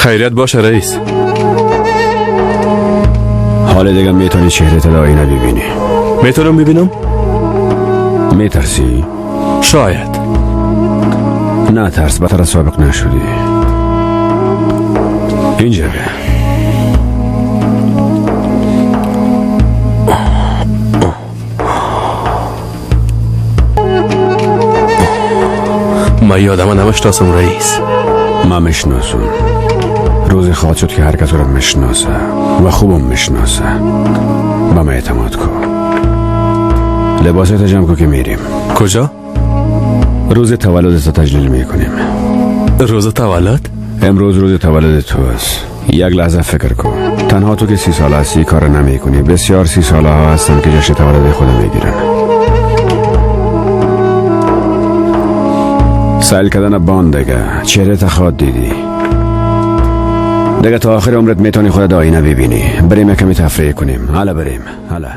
خیریت باشه رئیس. حال دیگه میتونی چهرت در آینه ببینی. میتونم ببینم؟ میترسی؟ شاید. نه ترس، بدتر از سابق نشدی. اینجا به من یادم نمیشناسم رئیس. من میشناسم. روزی خواهد شد که هر کس رو میشناسه و خوبم میشناسه. با من اعتماد کن. لباسات جمع کن که میریم. کجا؟ روز تولدت رو تجلیل میکنیم. روز تولد؟ امروز روز تولد تو است. یک لحظه فکر کن. تنها تو که 30 ساله هستی کار نمی کنی. بسیار 30 ساله ها هستن که جشن تولد خود میگیرن. سیل کردن باند دیگه. چهره تخواد دیدی. دیگه تا آخر عمرت میتونی خود آینه ببینی. بریم کمی تفریح کنیم. حالا بریم. حالا